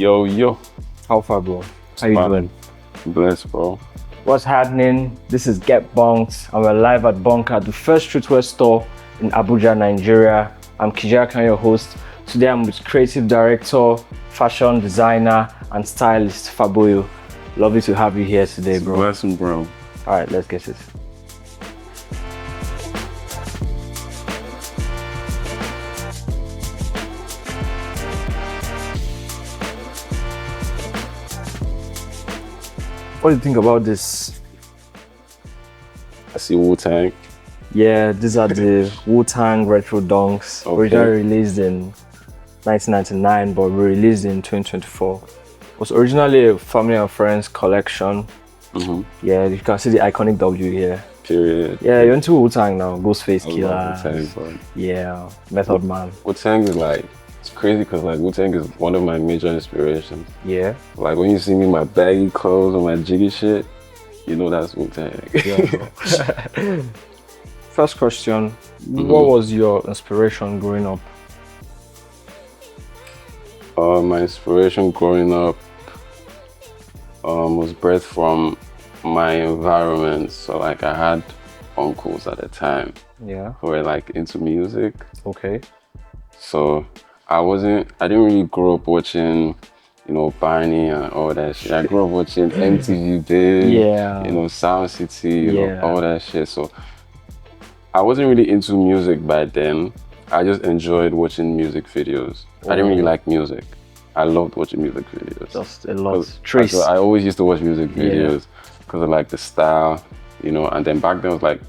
Yo. How far, bro? How you doing? Blessed, bro. What's happening? This is Get Bunked, and we're live at Bunker, the first streetwear store in Abuja, Nigeria. I'm Kijaka, your host. Today I'm with Creative Director, Fashion Designer, and Stylist Faboyo. Lovely to have you here today, bro. Blessing, bro. All right, let's get it. What do you think about this? I see Wu-Tang. Yeah, these are the Wu-Tang retro dunks. Okay. Originally released in 1999, but re-released in 2024. It was originally a family and friends collection. Yeah, you can see the iconic W here. Period. Yeah, you're into Wu-Tang now. Ghostface I Killer. love Wu-Tang, bro. Yeah, Method Man. Wu-Tang is like, it's crazy because like Wu-Tang is one of my major inspirations. Yeah. Like when you see me in my baggy clothes and my jiggy shit, you know that's Wu-Tang. Yeah. First question, what was your inspiration growing up? My inspiration growing up was birthed from my environment. So like I had uncles at the time who were like into music. Okay. So I didn't really grow up watching, you know, Barney and all that shit. I grew up watching MTV Big, you know, Sound City, you know, all that shit. So I wasn't really into music back then. I just enjoyed watching music videos. I didn't really like music. I loved watching music videos. Just a lot. Trace. So I always used to watch music videos because of like the style, you know, and then back then it was like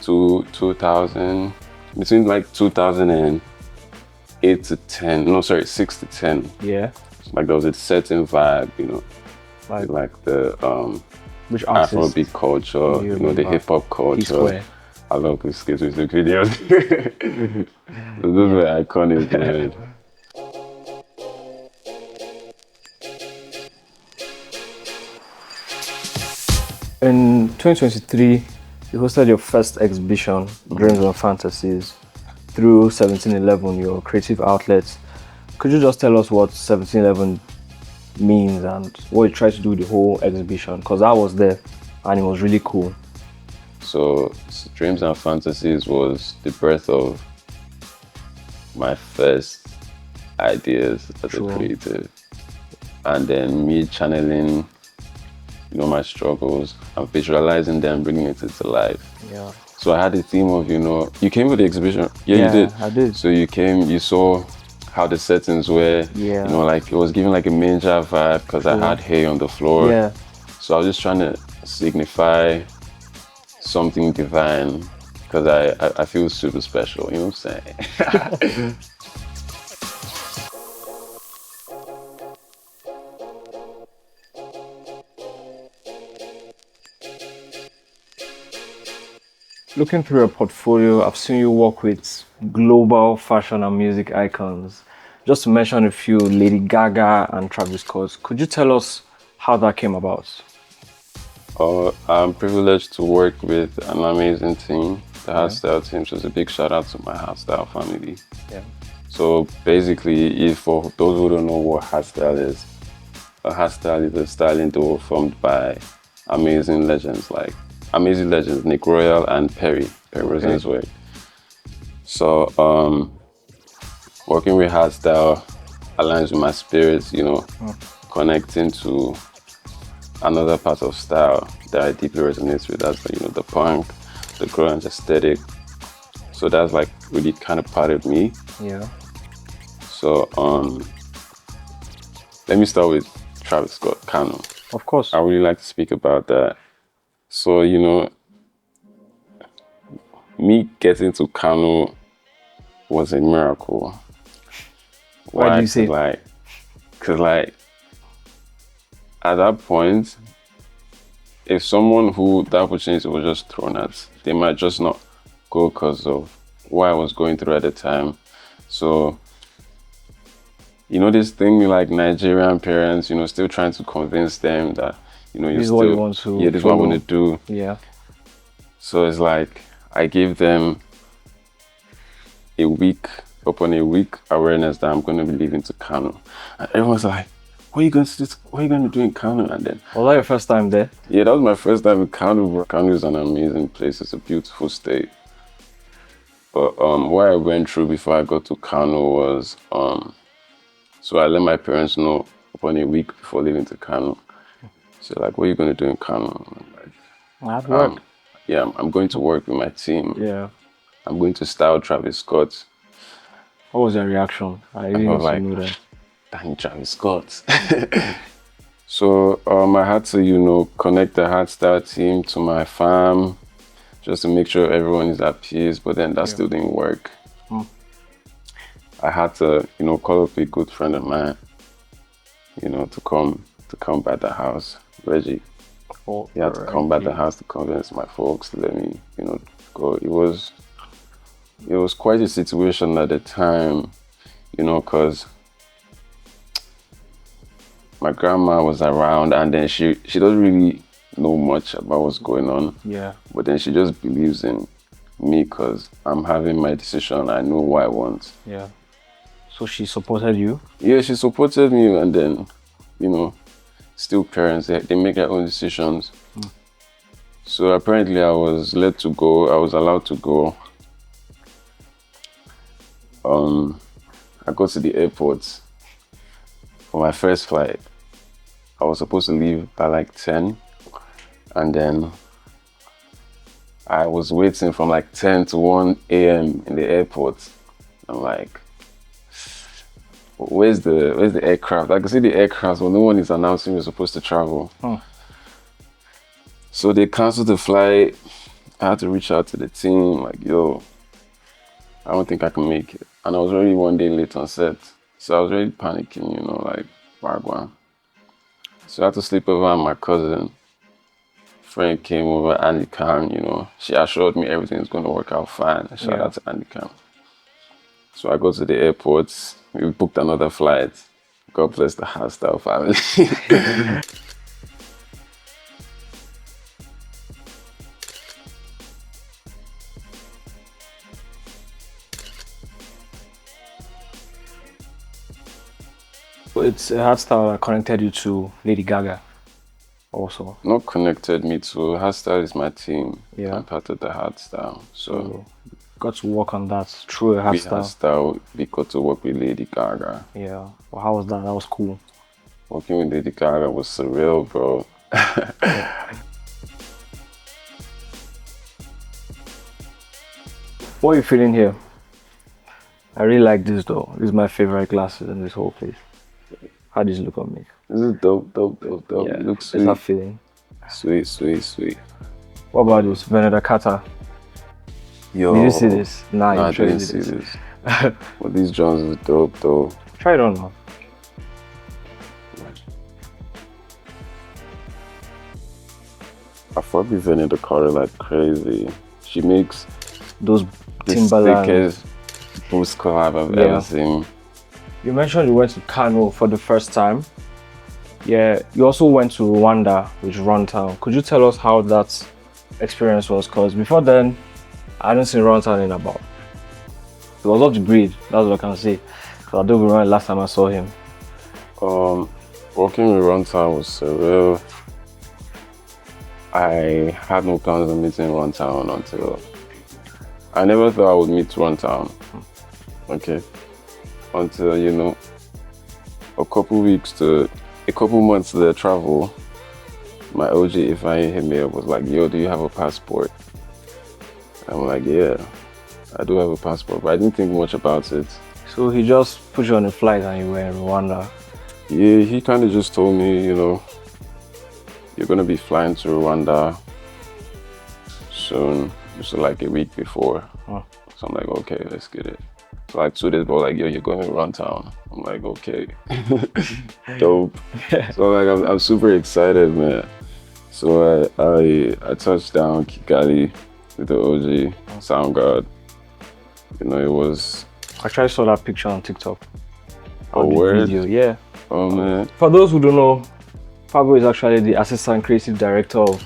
2000, between like 2008 to 10, no sorry, 6 to 10. Yeah. Like there was a certain vibe, you know, like the which artist? Afrobeat culture, you know, the hip hop culture. I love these kids' music videos. Those were iconic, man. In 2023, you hosted your first exhibition, Dreams and Fantasies, through 1711, your creative outlet. Could you just tell us what 1711 means and what you tried to do with the whole exhibition? Because I was there and it was really cool. So Dreams and Fantasies was the birth of my first ideas as a creative. And then me channeling, you know, my struggles and visualizing them, bringing it into life. Yeah. So I had a theme of, you know, you came to the exhibition. Yeah, you did. I did. So you came, you saw how the settings were. Yeah. You know, like it was giving like a manger vibe because I had hay on the floor. Yeah. So I was just trying to signify something divine because I feel super special, you know what I'm saying? Looking through your portfolio, I've seen you work with global fashion and music icons. Just to mention a few, Lady Gaga and Travis Scott. Could you tell us how that came about? I'm privileged to work with an amazing team, the HARDSTYLE team. So it's a big shout out to my HARDSTYLE family. Yeah. So basically, for those who don't know what HARDSTYLE is, HARDSTYLE is a styling duo formed by amazing legends, Nick Royal and Perry Rosensway. So working with HARDSTYLE aligns with my spirits, you know, connecting to another part of style that I deeply resonate with. That's like, you know, the punk, the grunge aesthetic. So that's like really kind of part of me. Yeah. So let me start with Travis Scott, Kano. Of course. I really like to speak about that. So, you know, me getting to Kano was a miracle. Why do you say? Because like, at that point, if someone who the opportunity was just thrown at, they might just not go because of what I was going through at the time. So, you know, this thing like Nigerian parents, you know, still trying to convince them that, you know, this is what you want to this is what I want to do. Yeah. So it's like, I gave them a week, upon a week awareness that I'm going to be leaving to Kano. And everyone's like, what are you going to do? What are you going to do in Kano? And then, was that your first time there? Yeah, that was my first time in Kano, bro. Kano is an amazing place. It's a beautiful state. But what I went through before I got to Kano was, so I let my parents know upon a week before leaving to Kano. So like, what are you going to do in Kano? I'm like, I have to work. Yeah, I'm going to work with my team. Yeah. I'm going to style Travis Scott. What was your reaction? I really need to know that. Damn, Travis Scott. So I had to, connect the HARDSTYLE team to my fam, just to make sure everyone is at peace, but then that still didn't work. I had to, call up a good friend of mine, to come by the house, Reggie. He had to come by the house to convince my folks to let me, go. It was quite a situation at the time, because my grandma was around, and then she doesn't really know much about what's going on. Yeah. But then she just believes in me because I'm having my decision. I know what I want. Yeah. So she supported you? Yeah, she supported me, and then, still parents, they make their own decisions. So apparently I was let to go. I was allowed to go. I got to the airport for my first flight. I was supposed to leave by like 10, and then I was waiting from like 10 to 1 a.m. in the airport. I'm like, where's the aircraft? I can see the aircraft, but no one is announcing we're supposed to travel. So they canceled the flight. I had to reach out to the team, like, yo, I don't think I can make it. And I was already 1 day late on set. So I was already panicking, like, Bargwan. So I had to sleep over at my cousin. Friend came over, Andy Khan, she assured me everything's going to work out fine. Shout out to Andy Khan. So I go to the airport. We booked another flight. God bless the HARDSTYLE family. It's HARDSTYLE that connected you to Lady Gaga also. Not connected me to HARDSTYLE is my team. Yeah. I'm part of the HARDSTYLE. So got to work on that through a HARDSTYLE. We got to work with Lady Gaga. Yeah. Well, how was that? That was cool. Working with Lady Gaga was surreal, bro. What are you feeling here? I really like this though. This is my favorite glasses in this whole place. How does it look on me? This is dope. Yeah, it looks sweet. It's that feeling. Sweet. What about this? Veneda Kata. Yo. Did you see this? Nah, I didn't see this. But these drums is dope though. Try it on now. I fuck with Veneda Kata like crazy. She makes those the Timberland thickest boost collab I've ever seen. You mentioned you went to Kano for the first time. Yeah, you also went to Rwanda with Runtown. Could you tell us how that experience was? Because before then, I hadn't seen Runtown in about. It was off the grid, that's what I can say. Because I don't remember the last time I saw him. Working with Runtown was surreal. I had no plans on meeting Runtown until I never thought I would meet Runtown. Okay. Until, a couple months to the travel, my OG Ifeanyi hit me up, was like, yo, do you have a passport? I'm like, yeah, I do have a passport, but I didn't think much about it. So he just put you on a flight and you were in Rwanda? Yeah, he kind of just told me, you're going to be flying to Rwanda soon, just like a week before. So I'm like, okay, let's get it. So like 2 days ago, like, yo, you're going to Runtown. I'm like, okay, dope. So like, I'm super excited, man. So I touched down Kigali with the OG Soundguard. It was. I actually saw that picture on TikTok. Oh, word? Video, yeah. Oh man. For those who don't know, Faboyo is actually the assistant creative director of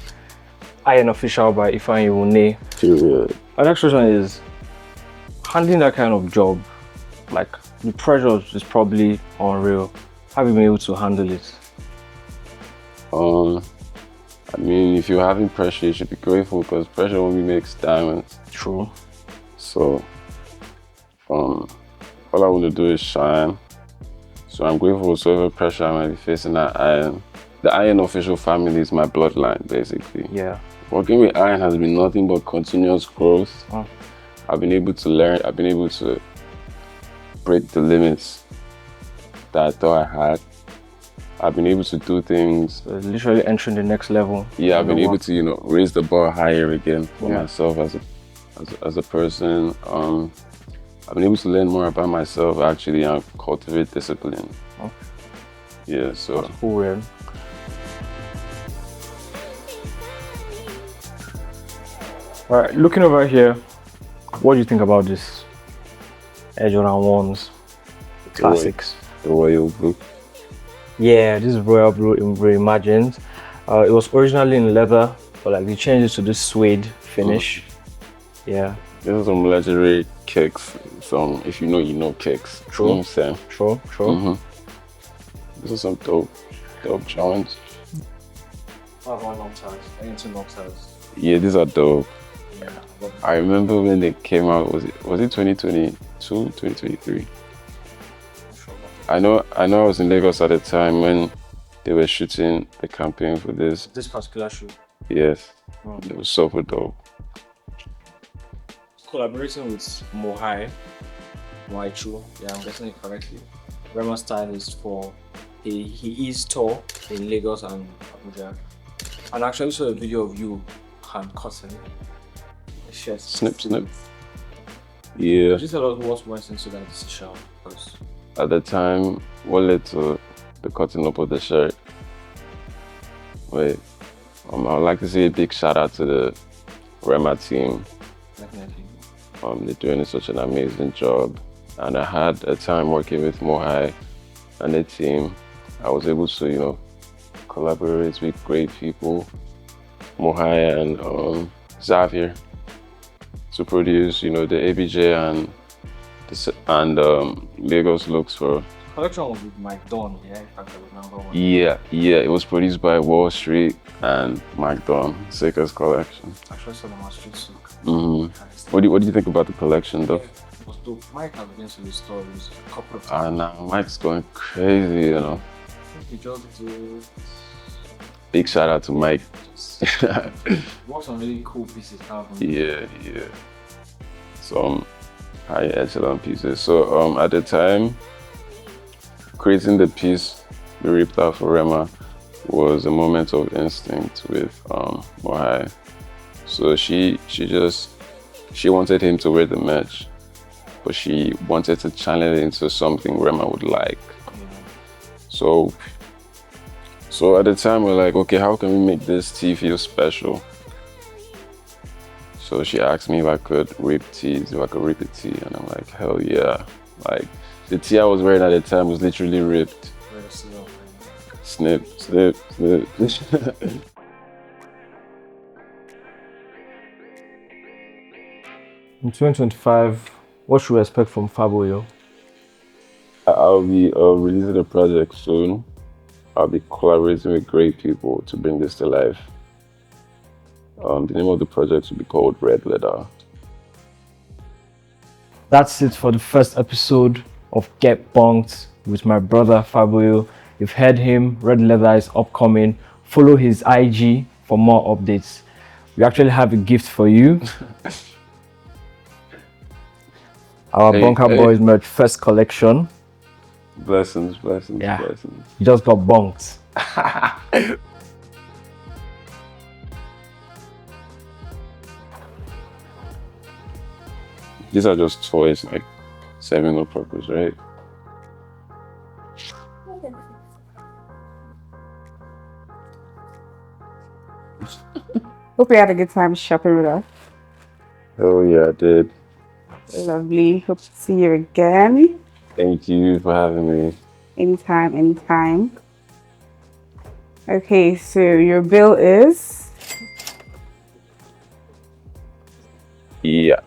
I Am Official by Ifeanyi Nwune. Period. My next question is, handling that kind of job, like the pressure is probably unreal. have you been able to handle it? I mean, if you're having pressure, you should be grateful because pressure only makes diamonds. True. So, all I want to do is shine. So I'm grateful for whatever pressure I might be facing at Iron. The Iron official family is my bloodline, basically. Yeah. Working with Iron has been nothing but continuous growth. Oh. I've been able to learn, I've been able to break the limits that I thought I had. I've been able to do things. So literally entering the next level. Yeah, I've been able to, you know, raise the bar higher again for Yeah. myself as a person. I've been able to learn more about myself actually and cultivate discipline. Oh. Yeah, so. That's cool, man. All right, looking over here, what do you think about this Air Jordan 1s? Classics. The Royal Blue. Yeah, this is Royal Blue in Reimagined. It was originally in leather, but like they changed it to this suede finish. Yeah. This is some legendary kicks. Some, if you know kicks. True. You know what I'm saying? True. This is some dope joints. What about Noctas? I into Noctas. Yeah, these are dope. Yeah. I remember when they came out, was it 2022, 2023? I know I was in Lagos at the time when they were shooting the campaign for this. This particular shoe? Yes. It was super dope. Collaborating with Mui-Hai, yeah, I'm guessing it correctly. Rema Stylist for he is tour in Lagos and Abuja. And I actually saw a video of you hand cutting the shirt. Snip. Yeah. Could you tell us what went into that decision? Because at the time, what led to the cutting up of the shirt? Wait, I would like to say a big shout out to the Rema team. definitely. They're doing such an amazing job. And I had a time working with Mui-Hai and the team. I was able to, you know, collaborate with great people, Mui-Hai and Xavier, to produce, you know, the ABJ and Lagos looks for. Collection was with Mike Don, yeah, if I can remember one. Yeah, it was produced by Wall Street and Mike Don, Seeker's collection. Actually saw them on Street Sook. What do you think about the collection though? Yeah, it was dope. Mike has been to the stores a couple of Ah, times. nah, Mike's going crazy, you know. I think he just did. Big shout out to Mike. Worked on really cool pieces. Yeah. Some high echelon pieces. So at the time, creating the piece we ripped out for Rema was a moment of instinct with Mui-Hai. So she wanted him to wear the merch, but she wanted to channel it into something Rema would like. So at the time we're like, okay, how can we make this tee feel special? So she asked me if I could rip tees, if I could rip a tee, and I'm like, hell yeah. Like, the tee I was wearing at the time was literally ripped. Snip. In 2025, what should we expect from Faboyo? I'll be releasing a project soon. I'll be collaborating with great people to bring this to life. The name of the project will be called Red Leather. That's it for the first episode of Get Bunked with my brother Faboyo. You've heard him. Red Leather is upcoming. Follow his IG for more updates. We actually have a gift for you. Our Bunker Boys merch first collection. Blessings. Yeah. You just got bunked. These are just toys, like serving no purpose, right? Hope you had a good time shopping with us. Oh yeah, I did. Lovely. Hope to see you again. Thank you for having me. Anytime. Okay, so your bill is? Yeah.